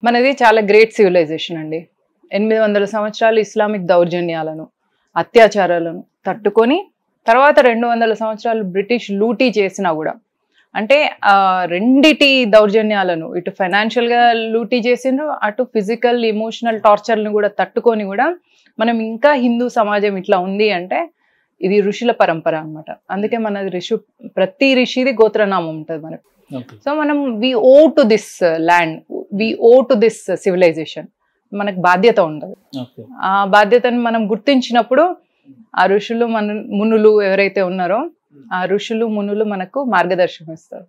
మనది చాలా great civilisation అండి. 800 సంవత్సరాలు ఇస్లామిక్ దౌర్జన్యాలను, అత్యాచారాలను తట్టుకొని తర్వాత 200 సంవత్సరాలు బ్రిటిష్ లూటీ చేసినా కూడా, అంటే రెండిటి దౌర్జన్యాలను ఇటు ఫైనాన్షియల్గా లూటీ చేసిండ్రు, అటు ఫిజికల్ ఎమోషనల్ టార్చర్లను కూడా తట్టుకొని కూడా మనం ఇంకా హిందూ సమాజం ఇట్లా ఉంది అంటే ఇది ఋషుల పరంపర అనమాట. అందుకే మన ప్రతి ఋషిది గోత్రనామం ఉంటుంది మనకు. సో మనం we owe to this land, we owe to this civilization, మనకు బాధ్యత ఉంటుంది. ఆ బాధ్యతను మనం గుర్తించినప్పుడు ఆ ఋషులు మునులు ఎవరైతే ఉన్నారో ఆ ఋషులు మునులు మనకు మార్గదర్శనం ఇస్తారు.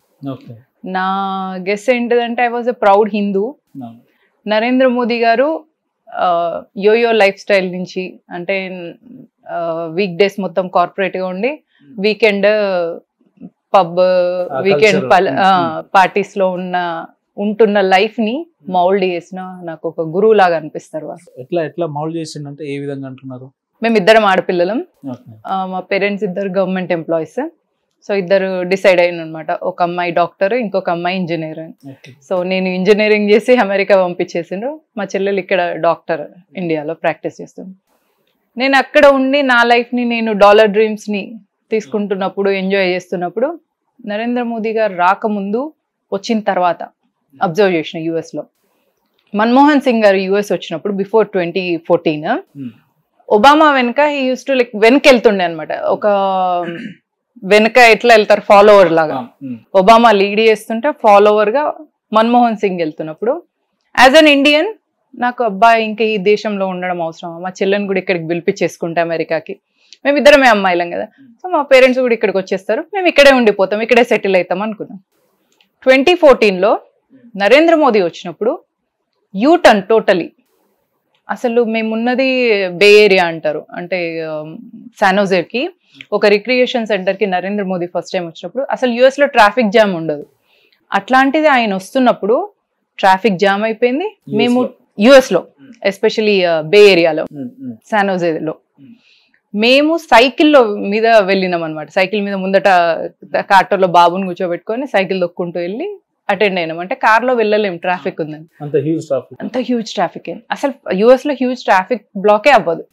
నా గెస్ ఏంటిదంటే I was a proud Hindu. Narendra Modi గారు యోయో లైఫ్ స్టైల్ నుంచి, అంటే వీక్ డేస్ మొత్తం కార్పొరేట్గా ఉండి వీకెండ్ పబ్ వీకెండ్ పార్టీస్ లో ఉంటున్న లైఫ్ ని మౌల్డ్ చేసిన నాకు ఒక గురువు లాగా అనిపిస్తారు వాళ్ళు. ఎట్లా మౌల్డ్ చేసిందంటే ఏ విధంగా అంటున్నారు? మేమిద్దరం ఆడపిల్లలం. మా పేరెంట్స్ ఇద్దరు గవర్నమెంట్ ఎంప్లాయీస్. సో ఇద్దరు డిసైడ్ అయిన అనమాట, ఒక అమ్మాయి డాక్టర్, ఇంకొక అమ్మాయి ఇంజనీర్ అని. సో నేను ఇంజనీరింగ్ చేసి అమెరికా పంపించేసిండ్రు, మా చెల్లెలు ఇక్కడ డాక్టర్ ఇండియాలో ప్రాక్టీస్ చేస్తుంది. నేను అక్కడ ఉండి నా లైఫ్ని నేను డాలర్ డ్రీమ్స్ని తీసుకుంటున్నప్పుడు, ఎంజాయ్ చేస్తున్నప్పుడు, నరేంద్ర మోదీ గారు రాకముందు వచ్చిన తర్వాత అబ్జర్వ్ చేసిన యుఎస్లో మన్మోహన్ సింగ్ గారు యుఎస్ వచ్చినప్పుడు బిఫోర్ 2014 ఒబామా వెనక హీ యూస్ టు లైక్ వెనక వెళ్తుండే అనమాట. ఒక వెనక ఎట్లా వెళ్తారు ఫాలోవర్ లాగా, ఒబామా లీడ్ చేస్తుంటే ఫాలోవర్ గా మన్మోహన్ సింగ్ వెళ్తున్నప్పుడు యాజ్ అన్ ఇండియన్ నాకు అబ్బాయి ఇంకా ఈ దేశంలో ఉండడం అవసరం, మా చెల్లెని కూడా ఇక్కడికి పిలిపించేసుకుంటే అమెరికాకి, మేమిద్దరమే అమ్మాయిలం కదా, సో మా పేరెంట్స్ కూడా ఇక్కడికి వచ్చేస్తారు, మేము ఇక్కడే ఉండిపోతాం, ఇక్కడే సెటిల్ అవుతాం అనుకున్నాం. 2014లో నరేంద్ర మోదీ వచ్చినప్పుడు యూ టర్న్ టోటలీ. అసలు మేమున్నది బే ఏరియా అంటారు, అంటే శానోజేకి ఒక రిక్రియేషన్ సెంటర్కి నరేంద్ర మోదీ ఫస్ట్ టైం వచ్చినప్పుడు అసలు యుఎస్లో ట్రాఫిక్ జామ్ ఉండదు. అట్లాంటిది ఆయన వస్తున్నప్పుడు ట్రాఫిక్ జామ్ అయిపోయింది. మేము యుఎస్లో ఎస్పెషలీ బే ఏరియాలో శానోజేలో మేము సైకిల్లో మీద వెళ్ళినాం అనమాట. సైకిల్ మీద ముందట కార్టర్లో బాబుని కూర్చోబెట్టుకొని సైకిల్ దొక్కుంటూ వెళ్ళి అటెండ్ అయినాం. అంటే కార్లో వెళ్ళలేం, ట్రాఫిక్ ఉందని. అంత హ్యూజ్ ట్రాఫిక్. అసలు యుఎస్ లో హ్యూజ్ ట్రాఫిక్ బ్లాకే అవ్వదు.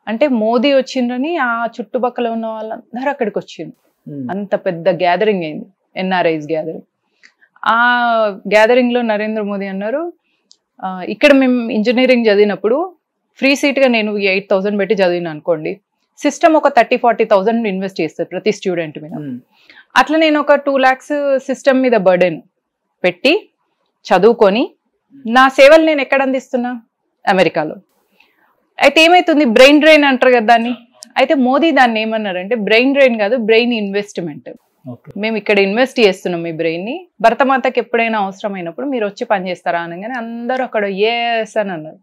అంటే మోదీ వచ్చిండ్రని ఆ చుట్టుపక్కల ఉన్న వాళ్ళందరూ అక్కడికి వచ్చిండ్రు. అంత పెద్ద గ్యాదరింగ్ అయింది, ఎన్ఆర్ఐస్ గ్యాదరింగ్. ఆ గ్యాదరింగ్ లో నరేంద్ర మోదీ అన్నారు, ఇక్కడ మేము ఇంజనీరింగ్ చదివినప్పుడు ఫ్రీ సీట్ గా నేను 8,000 పెట్టి చదివిన అనుకోండి, సిస్టమ్ ఒక 30-40,000 ఇన్వెస్ట్ చేస్తుంది ప్రతి స్టూడెంట్ మీద. అట్లా నేను ఒక 2 lakhs సిస్టమ్ మీద బర్డెన్ పెట్టి చదువుకొని నా సేవలు నేను ఎక్కడ అందిస్తున్నా? అమెరికాలో. అయితే ఏమైతుంది, బ్రెయిన్ డ్రైన్ అంటారు కదా దాన్ని. అయితే మోదీ దాన్ని ఏమన్నారంటే బ్రెయిన్ డ్రైన్ కాదు, బ్రెయిన్ ఇన్వెస్ట్మెంట్. మేము ఇక్కడ ఇన్వెస్ట్ చేస్తున్నాం మీ బ్రెయిన్ ని, భరతమాతకి ఎప్పుడైనా అవసరమైనప్పుడు మీరు వచ్చి పని చేస్తారా అనగానే అందరూ అక్కడ ఎస్ అని అన్నారు.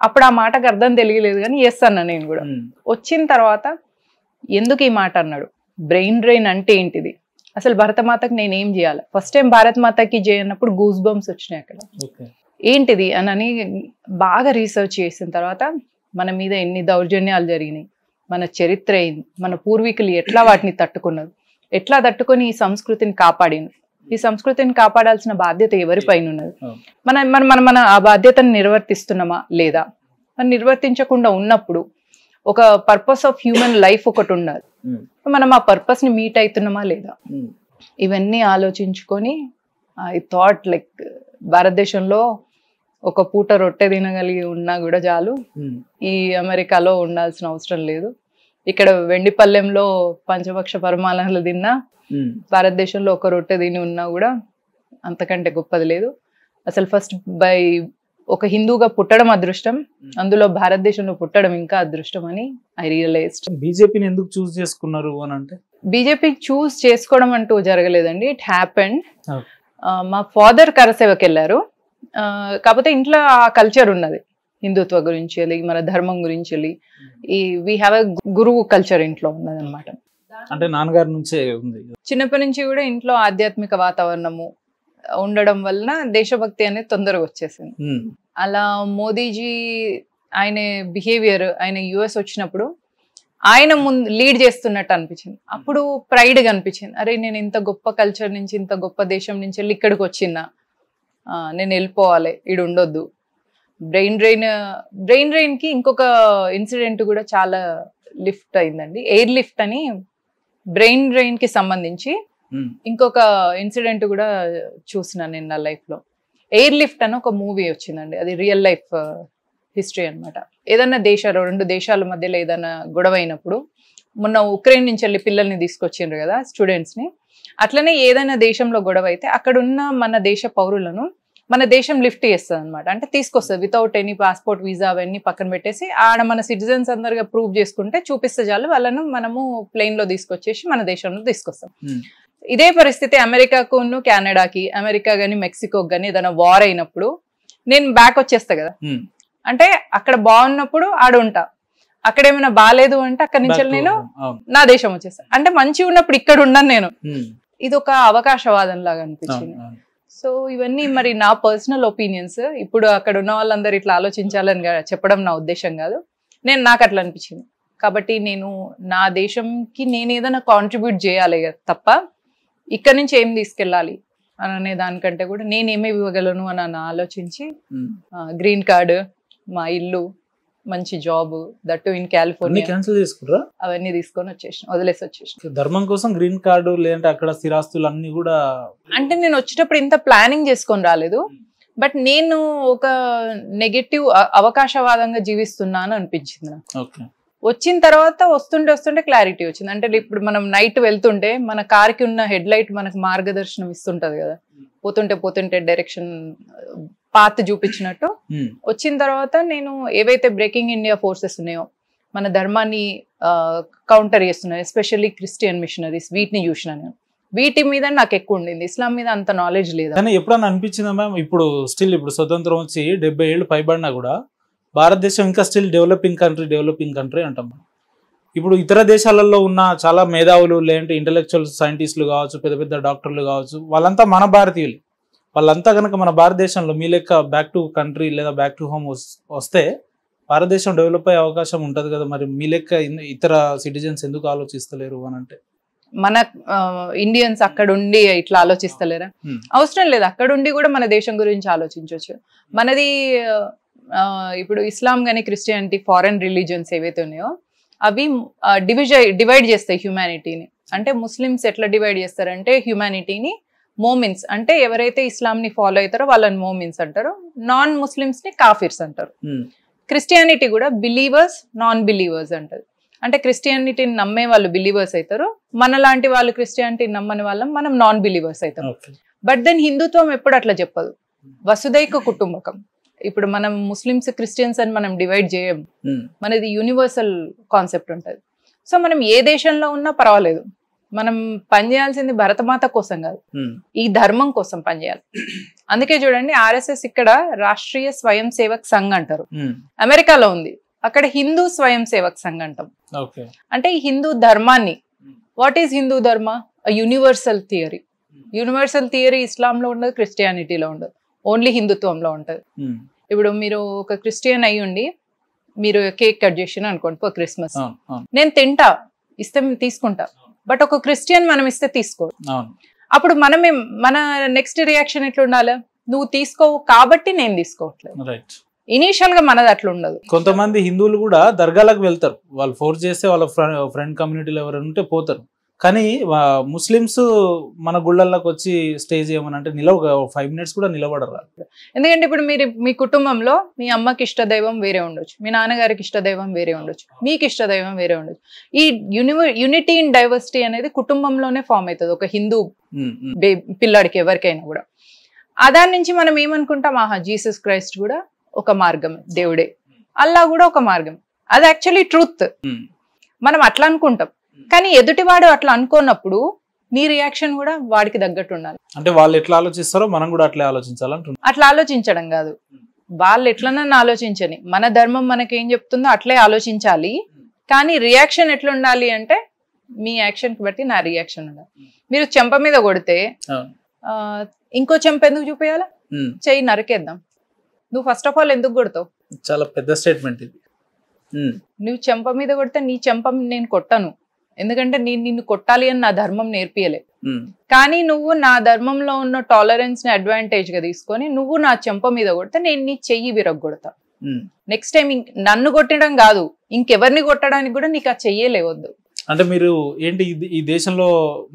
అప్పుడు ఆ మాటకు అర్థం తెలియలేదు కానీ ఎస్ అన్నా నేను కూడా. వచ్చిన తర్వాత ఎందుకు ఈ మాట అన్నాడు, బ్రెయిన్ డ్రైన్ అంటే ఏంటిది, అసలు భరతమాతకి నేను ఏం చేయాలి, ఫస్ట్ టైం భారత్ మాతకి చేయనప్పుడు గూస్ బంప్స్ వచ్చినాయి అక్కడ. ఏంటిది అని బాగా రీసెర్చ్ చేసిన తర్వాత మన మీద ఎన్ని దౌర్జన్యాలు జరిగినాయి, మన చరిత్ర ఏంది, మన పూర్వీకులు ఎట్లా వాటిని తట్టుకున్నారు, ఎట్లా తట్టుకొని ఈ సంస్కృతిని కాపాడిను, ఈ సంస్కృతిని కాపాడాల్సిన బాధ్యత ఎవరిపైన ఉన్నది, మన ఆ బాధ్యతను నిర్వర్తిస్తున్నామా లేదా, మనం నిర్వర్తించకుండా ఉన్నప్పుడు ఒక పర్పస్ ఆఫ్ హ్యూమన్ లైఫ్ ఒకటి ఉండాలి, మనం ఆ పర్పస్ ని మీట్ అవుతున్నామా లేదా, ఇవన్నీ ఆలోచించుకొని ఐ థాట్ లైక్ భారతదేశంలో ఒక పూట రొట్టె తినగలిగి ఉన్నా కూడా చాలు, ఈ అమెరికాలో ఉండాల్సిన అవసరం లేదు, ఇక్కడ వెండిపల్లెంలో పంచపక్ష పరమాణాలు తిన్నా భారతదేశంలో ఒక రొట్టె తిని ఉన్నా కూడా అంతకంటే గొప్పది లేదు. అసలు ఫస్ట్ ఒక హిందూగా పుట్టడం అదృష్టం, అందులో భారతదేశంలో పుట్టడం ఇంకా అదృష్టం అని ఐ రియలైజ్డ్. బీజేపీని ఎందుకు చూస్ చేసుకున్నారు అని అంటే? బీజేపీ చూస్ చేసుకోవడం అంటూ జరగలేదండి, ఇట్ హ్యాపెండ్. మా ఫాదర్ కరసేవకి వెళ్ళారు, కాకపోతే ఇంట్లో ఆ కల్చర్ ఉన్నది, హిందుత్వ గురించి వెళ్ళి, మన ధర్మం గురించి వెళ్ళి, వీ హ్యావ్ ఎ గురువు కల్చర్ ఇంట్లో ఉన్నది అనమాట. అంటే నాన్నగారి నుంచే ఉంది, చిన్నప్పటి నుంచి కూడా ఇంట్లో ఆధ్యాత్మిక వాతావరణము ఉండడం వలన దేశభక్తి అనేది తొందరగా వచ్చేసింది. అలా మోదీజీ ఆయన బిహేవియర్, ఆయన యుఎస్ వచ్చినప్పుడు ఆయన ముందు లీడ్ చేస్తున్నట్టు అనిపించింది. అప్పుడు ప్రైడ్గా అనిపించింది, అరే నేను ఇంత గొప్ప కల్చర్ నుంచి, ఇంత గొప్ప దేశం నుంచి వెళ్ళి ఇక్కడికి వచ్చినా, నేను వెళ్ళిపోవాలి, ఈడు ఉండొద్దు. బ్రెయిన్ డ్రైన్కి ఇంకొక ఇన్సిడెంట్ కూడా చాలా లిఫ్ట్ అయిందండి. ఎయిర్ లిఫ్ట్ అని బ్రెయిన్ డ్రైన్కి సంబంధించి ఇంకొక ఇన్సిడెంట్ కూడా చూసిన నేను నా లైఫ్లో. ఎయిర్ లిఫ్ట్ అని ఒక మూవీ వచ్చిందండి, అది రియల్ లైఫ్ హిస్టరీ అనమాట. ఏదన్నా రెండు దేశాల మధ్యలో ఏదైనా గొడవ అయినప్పుడు, మొన్న ఉక్రెయిన్ నుంచి వెళ్ళి పిల్లల్ని తీసుకొచ్చిండ్రు కదా స్టూడెంట్స్ని, అట్లనే ఏదైనా దేశంలో గొడవ అయితే అక్కడ ఉన్న మన దేశ పౌరులను మన దేశం లిఫ్ట్ చేస్తుంది అనమాట. అంటే తీసుకొస్తుంది వితౌట్ ఎనీ పాస్పోర్ట్ వీసా అవన్నీ పక్కన పెట్టేసి, ఆడ మన సిటిజన్స్ అందరిగా ప్రూవ్ చేసుకుంటే చూపిస్తే చాలు, వాళ్ళను మనము ప్లేన్లో తీసుకొచ్చేసి మన దేశంలో తీసుకొస్తాం. ఇదే పరిస్థితి అమెరికాకు కెనడాకి, అమెరికా కానీ మెక్సికోకి కానీ ఏదైనా వార్ అయినప్పుడు నేను బ్యాక్ వచ్చేస్తా కదా. అంటే అక్కడ బాగున్నప్పుడు ఆడ ఉంటా, అక్కడ ఏమైనా బాగాలేదు అంటే అక్కడి నుంచి నేను నా దేశం వచ్చేస్తా. అంటే మంచిగా ఉన్నప్పుడు ఇక్కడ ఉండను నేను. ఇది ఒక అవకాశవాదం లాగా అనిపించింది. సో ఇవన్నీ మరి నా పర్సనల్ ఒపీనియన్స్. ఇప్పుడు అక్కడ ఉన్న వాళ్ళందరూ ఇట్లా ఆలోచించాలని చెప్పడం నా ఉద్దేశం కాదు, నాకు అట్లా అనిపించింది. కాబట్టి నేను నా దేశంకి నేను ఏదైనా కాంట్రిబ్యూట్ చేయాలి తప్ప ఇక్కడ నుంచి ఏం తీసుకెళ్ళాలి అనే దానికంటే కూడా నేను ఏమేమి ఇవ్వగలను అని ఆలోచించి గ్రీన్ కార్డు, మా ఇల్లు, మంచి job, that in California cancel చేసుకురా అవన్నీ తీసుకొని వదిలేసి వచ్చేసిన. ధర్మం కోసం గ్రీన్ కార్డు లేదంటే అక్కడ స్థిరాస్తులు అన్ని కూడా, అంటే నేను వచ్చేటప్పుడు ఇంత ప్లానింగ్ చేసుకొని రాలేదు, బట్ నేను ఒక నెగటివ్ అవకాశవాదంగా జీవిస్తున్నాను అనిపించింది నాకు. వచ్చిన తర్వాత వస్తుంటే క్లారిటీ వచ్చింది. అంటే ఇప్పుడు మనం నైట్ వెళ్తుంటే మన కార్కి ఉన్న హెడ్ లైట్ మనకు మార్గదర్శనం ఇస్తుంటది కదా, పోతుంటే డైరెక్షన్ పాత్ చూపించినట్టు. వచ్చిన తర్వాత నేను ఏవైతే బ్రేకింగ్ ఇండియా ఫోర్సెస్ ఉన్నాయో, మన ధర్మాన్ని కౌంటర్ చేస్తున్నాయి, ఎస్పెషల్లీ క్రిస్టియన్ మిషనరీస్, వీటిని చూసిన నేను. వీటి మీద నాకు ఎక్కువ ఉండింది, ఇస్లాం మీద అంత నాలెడ్జ్ లేదు. కానీ ఎప్పుడన్నా అనిపించిందా మ్యామ్, ఇప్పుడు స్వతంత్రం వచ్చి 70 ఏళ్ళు పైబడినా కూడా భారతదేశం ఇంకా స్టిల్ డెవలపింగ్ కంట్రీ అంటాం. ఇప్పుడు ఇతర దేశాలలో ఉన్న చాలా మేధావులు లేదంటే ఇంటలెక్చువల్ సైంటిస్టులు కావచ్చు, పెద్ద పెద్ద డాక్టర్లు కావచ్చు, వాళ్ళంతా మన భారతీయులు. వాళ్ళంతా కనుక మన భారతదేశంలో మీ లెక్క బ్యాక్ టు కంట్రీ లేదా బ్యాక్ టు హోమ్ వస్తే భారతదేశం డెవలప్ అయ్యే అవకాశం ఉంటుంది కదా. మరి మీ లెక్క ఇతర సిటిజన్స్ ఎందుకు ఆలోచిస్తలేరు అని అంటే, మన ఇండియన్స్ అక్కడ ఉండి ఇట్లా ఆలోచిస్తలేరా? అవసరం లేదు, అక్కడ ఉండి కూడా మన దేశం గురించి ఆలోచించవచ్చు. మనది ఇప్పుడు ఇస్లాం కానీ క్రిస్టియానిటీ, ఫారెన్ రిలీజియన్స్ ఏవైతే ఉన్నాయో అవి డివైడ్ చేస్తాయి హ్యూమానిటీని. అంటే ముస్లిమ్స్ ఎట్లా డివైడ్ చేస్తారంటే హ్యూమానిటీని మోమిన్స్, అంటే ఎవరైతే ఇస్లాంని ఫాలో అవుతారో వాళ్ళని మోమిన్స్ అంటారు, నాన్ ముస్లిమ్స్ ని కాఫిర్స్ అంటారు. క్రిస్టియానిటీ కూడా బిలీవర్స్, నాన్ బిలీవర్స్ అంటారు. అంటే క్రిస్టియానిటీని నమ్మే వాళ్ళు బిలీవర్స్ అవుతారు, మన లాంటి వాళ్ళు క్రిస్టియానిటీని నమ్మని వాళ్ళం మనం నాన్ బిలీవర్స్ అవుతాం. బట్ దెన్ హిందుత్వం ఎప్పుడు అట్లా చెప్పదు, వసుదైక కుటుంబకం. ఇప్పుడు మనం ముస్లిమ్స్ క్రిస్టియన్స్ అని మనం డివైడ్ చేయం, మనది యూనివర్సల్ కాన్సెప్ట్ ఉంటుంది. సో మనం ఏ దేశంలో ఉన్నా పర్వాలేదు, మనం పనిచేయాల్సింది భరతమాత కోసం కాదు, ఈ ధర్మం కోసం పనిచేయాలి. అందుకే చూడండి, ఆర్ఎస్ఎస్ ఇక్కడ రాష్ట్రీయ స్వయం సేవక్ సంఘ్ అంటారు, అమెరికాలో ఉంది, అక్కడ హిందూ స్వయం సేవక్ సంఘ్ అంటాం. అంటే ఈ హిందూ ధర్మాన్ని, వాట్ ఈజ్ హిందూ ధర్మ? Universal theory. యూనివర్సల్ థియరీ ఇస్లాంలో ఉండదు, క్రిస్టియానిటీలో ఉండదు, ఓన్లీ హిందుత్వంలో ఉంటుంది. ఇప్పుడు మీరు ఒక క్రిస్టియన్ అయ్యి ఉండి మీరు కేక్ కట్ చేసిన అనుకోండి ఫర్ క్రిస్మస్, నేను తింటా, ఇస్తే తీసుకుంటా. బట్ ఒక క్రిస్టియన్ మనం ఇస్తే తీసుకోడు. అప్పుడు మన నెక్స్ట్ రియాక్షన్ ఎట్లా ఉండాలి? నువ్వు తీసుకోవు కాబట్టి నేను తీసుకోవట్లేదు. ఇనీషియల్ గా మనది అట్లా ఉండదు. కొంతమంది హిందువులు కూడా దర్గాలకు వెళ్తారు, వాళ్ళు ఫోర్స్ చేస్తే వాళ్ళ ఫ్రెండ్ కమ్యూనిటీలో ఎవరైనా ఉంటే పోతారు. కానీ ముస్లిమ్స్ మన గుళ్ళల్లోకి వచ్చి స్టే చేయమని అంటే 5 minutes కూడా నిలబడరు. ఎందుకంటే ఇప్పుడు మీ కుటుంబంలో మీ అమ్మకి ఇష్టదైవం వేరే ఉండొచ్చు, మీ నాన్నగారికి ఇష్టదైవం వేరే ఉండొచ్చు, మీకు ఇష్టదైవం వేరే ఉండొచ్చు. ఈ యూనిటీ ఇన్ డైవర్సిటీ అనేది కుటుంబంలోనే ఫామ్ అవుతుంది ఒక హిందూ పిల్లాడికి ఎవరికైనా కూడా. దాని నుంచి మనం ఏమనుకుంటాం, ఆహా జీసస్ క్రైస్ట్ కూడా ఒక మార్గం, దేవుడే, అల్లా కూడా ఒక మార్గం. అది యాక్చువల్లీ ట్రూత్, మనం అట్లా అనుకుంటాం. కానీ ఎదుటివాడు అట్లా అనుకోనప్పుడు నీ రియాక్షన్ కూడా వాడికి తగ్గట్టు ఉండాలి. అంటే వాళ్ళు ఎట్లా ఆలోచిస్తారో మనం కూడా అట్లా ఆలోచించాలంటున్నా. అట్లా ఆలోచించడం కాదు, వాళ్ళు ఎట్లనన్నా ఆలోచించని, మన ధర్మం మనకేం చెప్తుందో అట్లే ఆలోచించాలి. కానీ రియాక్షన్ ఎట్లా ఉండాలి అంటే మీ యాక్షన్ కి బట్టి నా రియాక్షన్ ఉండాలి. మీరు చెంప మీద కొడితే ఇంకో చెంప ఎందుకు చూపించాలా? చెయ్యి నరికేద్దాం. నువ్వు ఫస్ట్ ఆఫ్ ఆల్ ఎందుకు కొడతావు? చాలా పెద్ద స్టేట్మెంట్ ఇది. నువ్వు చెంప మీద కొడితే నీ చెంప నేను కొట్టను, ఎందుకంటే నేను నిన్ను కొట్టాలి అని నా ధర్మం నేర్పియలే. కానీ నువ్వు నా ధర్మంలో ఉన్న టాలరెన్స్ ని అడ్వాంటేజ్ గా తీసుకొని నువ్వు నా చెంప మీద కొడితే నేను నీ చెయ్యి విరగొడతా. నెక్స్ట్ టైం నన్ను కొట్టడం కాదు, ఇంకెవరిని కొట్టడానికి కూడా నీకు ఆ చెయ్యలేవద్దు. అంటే మీరు ఏంటి ఈ దేశంలో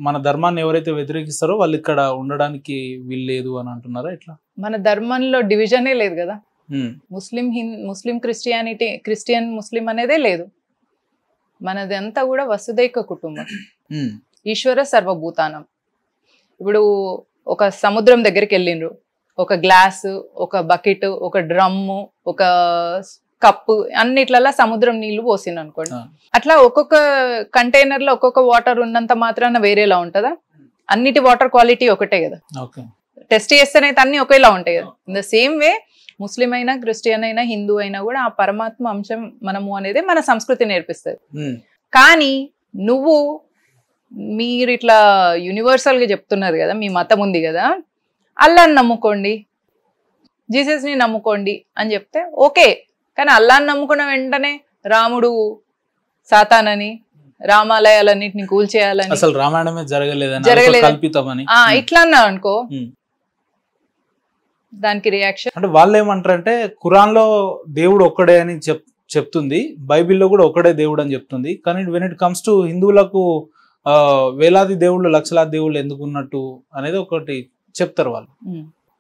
మన ధర్మాన్ని ఎవరైతే వ్యతిరేకిస్తారో వాళ్ళు ఇక్కడ ఉండడానికి వీల్లేదు అని అంటున్నారా? ఎట్లా? మన ధర్మంలో డివిజనే లేదు కదా. ముస్లిం క్రిస్టియన్ ముస్లిం అనేదే లేదు. మనదంతా కూడా వసుదైక కుటుంబం, ఈశ్వర సర్వభూతానం. ఇప్పుడు ఒక సముద్రం దగ్గరికి వెళ్ళిండ్రు, ఒక గ్లాసు, ఒక బకెట్, ఒక డ్రమ్ము, ఒక కప్పు, అన్నిట్లలో సముద్రం నీళ్లు పోసింది అనుకోండి. అట్లా ఒక్కొక్క కంటైనర్ లో ఒక్కొక్క వాటర్ ఉన్నంత మాత్రాన వేరేలా ఉంటుందా? అన్నిటి వాటర్ క్వాలిటీ ఒకటే కదా. టెస్ట్ చేస్తేనైతే అన్ని ఒకేలా ఉంటాయి కదా. ఇన్ ద సేమ్ వే ముస్లిం అయినా, క్రిస్టియన్ అయినా, హిందూ అయినా కూడా ఆ పరమాత్మ అంశం మనము అనేది మన సంస్కృతి నేర్పిస్తుంది. కానీ మీరు ఇట్లా యూనివర్సల్ గా చెప్తున్నారు కదా, మీ మతం ఉంది కదా, అల్లాని నమ్ముకోండి, జీసస్ ని నమ్ముకోండి అని చెప్తే ఓకే. కానీ అల్లాని నమ్ముకున్న వెంటనే రాముడు సాతానని, రామాలయాలన్నిటిని కూల్చేయాలని, అసలు రామాయణమే జరగలేదు ఇట్లా అన్నా అనుకో, దానికి రియాక్షన్ అంటే వాళ్ళు ఏమంటారంటే ఖురాన్ లో దేవుడు ఒక్కడే అని చెప్తుంది, బైబిల్లో కూడా ఒక్కడే దేవుడు అని చెప్తుంది. కానీ వెన్ ఇట్ కమ్స్ టు హిందువులకు వేలాది దేవుళ్ళు, లక్షలాది దేవుళ్ళు ఎందుకు ఉన్నట్టు అనేది ఒకటి చెప్తారు వాళ్ళు.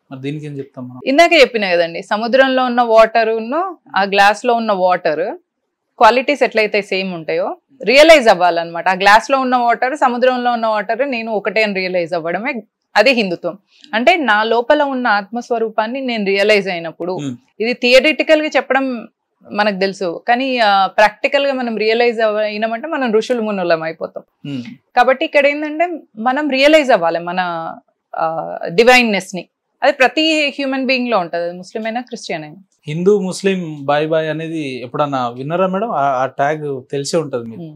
మరి దీనికి ఏం చెప్తాం మనం? ఇందాకే చెప్పినా కదండి, సముద్రంలో ఉన్న వాటర్ ఆ గ్లాస్ లో ఉన్న వాటర్ క్వాలిటీస్ ఎట్లయితే సేమ్ ఉంటాయో రియలైజ్ అవ్వాలన్నమాట. ఆ గ్లాస్ లో ఉన్న వాటర్, సముద్రంలో ఉన్న వాటర్ నేను ఒకటే అని రియలైజ్ అవ్వడమే అదే హిందుత్వం. అంటే నా లోపల ఉన్న ఆత్మస్వరూపాన్ని నేను రియలైజ్ అయినప్పుడు, ఇది థియరిటికల్ గా చెప్పడం మనకు తెలుసు, కానీ ప్రాక్టికల్ గా మనం రియలైజ్ అయినామంటే మనం ఋషులు మునులం అయిపోతాం. కాబట్టి ఇక్కడ ఏంటంటే మనం రియలైజ్ అవ్వాలి మన డివైన్నెస్ ని. అది ప్రతి హ్యూమన్ బీయింగ్ లో ఉంటది, ముస్లిం అయినా క్రిస్టియన్ అయినా. హిందూ ముస్లిం బాయ్ బాయ్ అనేది ఎప్పుడన్నా విన్నారా మేడం? ఆ ట్యాగ్ తెలిసే ఉంటది మీకు.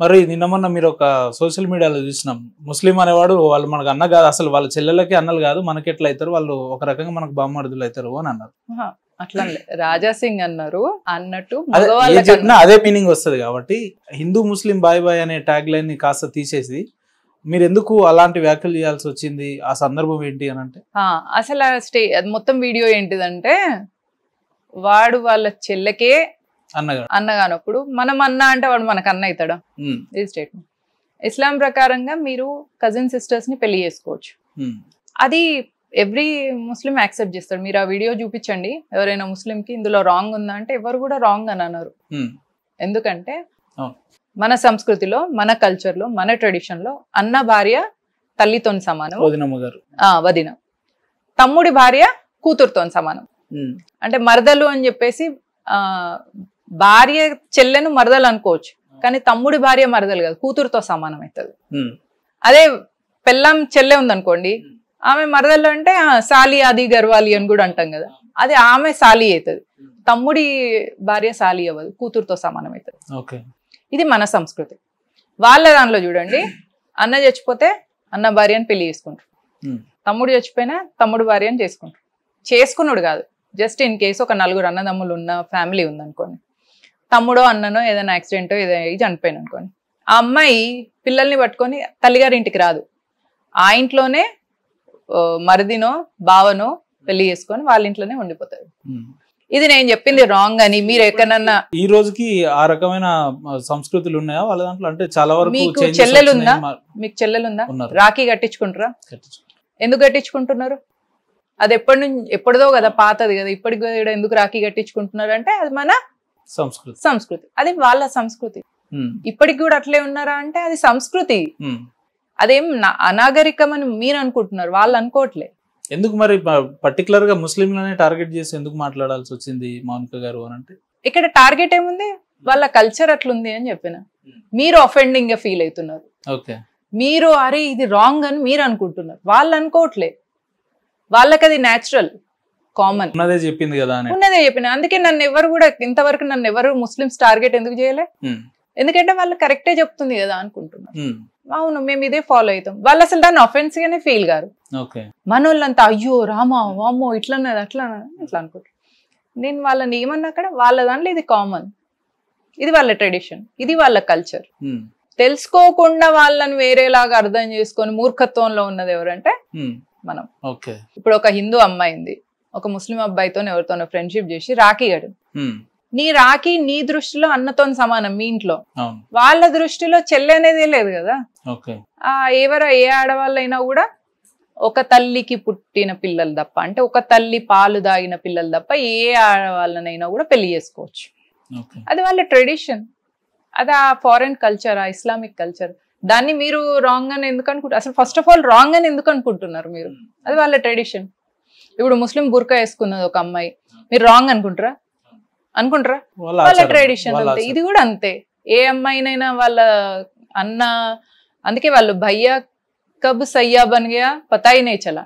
మరి నిన్న మొన్న మీరు ఒక సోషల్ మీడియాలో చూసినాం, ముస్లిం అనేవాడు వాళ్ళు మనకు అన్న కాదు, అసలు వాళ్ళ చెల్లెలకి అన్నలు కాదు, మనకి ఎట్లా అవుతారు వాళ్ళు, ఒక రకంగా మనకు బామ్మర్దులు అవుతారు అని అన్నారు. అట్లా రాజా సింగ్ అన్నారు అన్నట్టు అదే మీనింగ్ వస్తుంది. కాబట్టి హిందూ ముస్లిం బాయ్ బాయ్ అనే ట్యాగ్ లైన్ ని కాస్త తీసేసి మీరు ఎందుకు అలాంటి వ్యాఖ్యలు చేయాల్సి వచ్చింది? ఆ సందర్భం ఏంటి అని అంటే, అసలు అది మొత్తం వీడియో ఏంటిదంటే, వాడు వాళ్ళ చెల్లెకే అన్నగానప్పుడు మనం అన్న అంటే వాడు మనకు అన్న అవుతాడా? ఇది స్టేట్మెంట్. ఇస్లాం ప్రకారంగా మీరు కజిన్ సిస్టర్స్ ని పెళ్లి చేసుకోవచ్చు, అది ఎవ్రీ ముస్లిం యాక్సెప్ట్ చేస్తాడు. మీరు ఆ వీడియో చూపించండి ఎవరైనా ముస్లిం కి, ఇందులో రాంగ్ ఉందా అంటే ఎవరు కూడా రాంగ్ అని అన్నారు. ఎందుకంటే మన సంస్కృతిలో, మన కల్చర్ లో, మన ట్రెడిషన్ లో అన్న భార్య తల్లితో సమానం, వదిన. తమ్ముడి భార్య కూతురుతో సమానం. అంటే మరదలు అని చెప్పేసి భార్య చెల్లెను మరదలు అనుకోవచ్చు, కానీ తమ్ముడి భార్య మరదలు కాదు, కూతురుతో సమానం అవుతుంది. అదే పెళ్ళాం చెల్లె ఉందనుకోండి, ఆమె మరదలు అంటే సాలి ఆది గర్వాలి అని కూడా అంటాం కదా, అది ఆమె సాలి అవుతుంది. తమ్ముడి భార్య సాలి అవ్వదు, కూతురుతో సమానం అవుతుంది. ఇది మన సంస్కృతి. వాళ్ళ దానిలో చూడండి, అన్న చచ్చిపోతే అన్న భార్యని పెళ్లి చేసుకుంటారు, తమ్ముడు చచ్చిపోయినా తమ్ముడు భార్యని చేసుకుంటారు. చేసుకున్నాడు కాదు, జస్ట్ ఇన్ కేసు ఒక 4 అన్నదమ్ములు ఉన్న ఫ్యామిలీ ఉందనుకోండి, తమ్ముడో అన్ననో ఏదైనా యాక్సిడెంటో ఏదైనా చనిపోయిన అనుకోండి, ఆ అమ్మాయి పిల్లల్ని పట్టుకొని తల్లిగారి ఇంటికి రాదు, ఆ ఇంట్లోనే మరిదినో బావనో పెళ్లి చేసుకొని వాళ్ళ ఇంట్లోనే ఉండిపోతారు. ఇది నేను చెప్పింది రాంగ్ అని మీరు ఎక్కడన్నా, ఈ రోజుకి ఆ రకమైన సంస్కృతులు ఉన్నాయా వాళ్ళ దాంట్లో? అంటే చాలా వరకు మీకు చెల్లెలుందా? మీకు చెల్లెలుందా? రాఖీ కట్టించుకుంటారా? ఎందుకు కట్టించుకుంటున్నారు? అది ఎప్పటిదో కదా, పాతది కదా, ఇప్పటికి ఎందుకు రాఖీ కట్టించుకుంటున్నారు అంటే అది మన సంస్కృతి, అది వాళ్ళ సంస్కృతి. ఇప్పటికి కూడా అట్లే ఉన్నారా అంటే అది సంస్కృతి, అదేం అనాగరికం అని మీరు అనుకుంటున్నారు, వాళ్ళు అనుకోవట్లే. ఎందుకు మరి పర్టికులర్ గా ముస్లింలనే టార్గెట్ చేసి ఎందుకు మాట్లాడాల్సి వచ్చింది మౌనిక గారు అని అంటే? ఇక్కడ టార్గెట్ ఏముంది, వాళ్ళ కల్చర్ అట్లుంది అని చెప్పిన. మీరు అఫెండింగ్ గా ఫీల్ అవుతున్నారు, మీరు అరే ఇది రాంగ్ అని మీరు అనుకుంటున్నారు, వాళ్ళు అనుకోవట్లే. వాళ్ళకి అది న్యాచురల్, కామన్, ఉన్నదే చెప్పింది కదా, ఉన్నదే చెప్పిన. అందుకే నన్ను ఎవరు కూడా ఇంతవరకు నన్ను ఎవరు ముస్లిమ్స్ టార్గెట్ ఎందుకు చేయలే, ఎందుకంటే వాళ్ళు కరెక్టే చెప్తుంది కదా అనుకుంటున్నారు. అవును మేము ఇదే ఫాలో అవుతాం. వాళ్ళు అసలు దాన్ని అఫెన్స్ గానే ఫీల్ గారు. మనోళ్ళంతా అయ్యో రామా వామో ఇట్లన్నది అట్లా ఇట్లా అనుకుంటారు. నేను వాళ్ళని ఏమన్నా అక్కడ వాళ్ళ దాంట్లో ఇది కామన్, ఇది వాళ్ళ ట్రెడిషన్, ఇది వాళ్ళ కల్చర్. తెలుసుకోకుండా వాళ్ళని వేరేలాగా అర్థం చేసుకొని మూర్ఖత్వంలో ఉన్నది ఎవరంటే మనం. ఓకే. ఇప్పుడు ఒక హిందూ అమ్మాయి ఉంది, ఒక ముస్లిం అబ్బాయితో ఎవరితోనో ఫ్రెండ్షిప్ చేసి రాఖీ గడు. నీ రాఖీ నీ దృష్టిలో అన్నతో సమానం మీ ఇంట్లో, వాళ్ళ దృష్టిలో చెల్లి అనేది లేదు కదా. ఏ ఆడవాళ్ళైనా కూడా ఒక తల్లికి పుట్టిన పిల్లలు తప్ప, అంటే ఒక తల్లి పాలు దాగిన పిల్లలు తప్ప ఏ ఆడవాళ్ళనైనా కూడా పెళ్లి చేసుకోవచ్చు. అది వాళ్ళ ట్రెడిషన్, అది ఆ ఫారెన్ కల్చర్, ఆ ఇస్లామిక్ కల్చర్. దాన్ని మీరు రాంగ్ అని ఎందుకు అనుకుంటారు? అసలు ఫస్ట్ ఆఫ్ ఆల్ రాంగ్ అని ఎందుకు అనుకుంటున్నారు మీరు? అది వాళ్ళ ట్రెడిషన్. ఇప్పుడు ముస్లిం బుర్కా వేసుకున్నది ఒక అమ్మాయి, మీరు రాంగ్ అనుకుంటారా? వాళ్ళ ట్రెడిషన్ అంతే. ఇది కూడా అంతే. ఏ అమ్మాయినైనా వాళ్ళ అన్న, అందుకే వాళ్ళు భయ్యా కబ్ సయ్యా బన్ గయా పతా హీ నహీ చలా.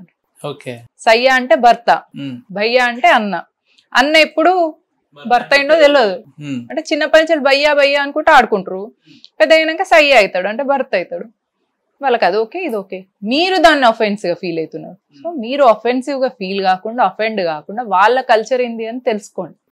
సయ్యా అంటే భర్త, భయ్యా అంటే అన్న. అన్న ఎప్పుడు భర్త అయిందో తెలియదు, అంటే చిన్నప్పటి నుంచి భయ్యా భయ్యా అనుకుంటూ ఆడుకుంటారు. పెద్ద అయినాక సయ్యా అవుతాడు, అంటే భర్త అవుతాడు. వాళ్ళకి అది ఓకే, ఇది ఓకే. మీరు దాన్ని అఫెన్సివ్ గా ఫీల్ అవుతున్నారు. సో మీరు అఫెన్సివ్ గా ఫీల్ కాకుండా, అఫెండ్ కాకుండా వాళ్ళ కల్చర్ ఏంది అని తెలుసుకోండి.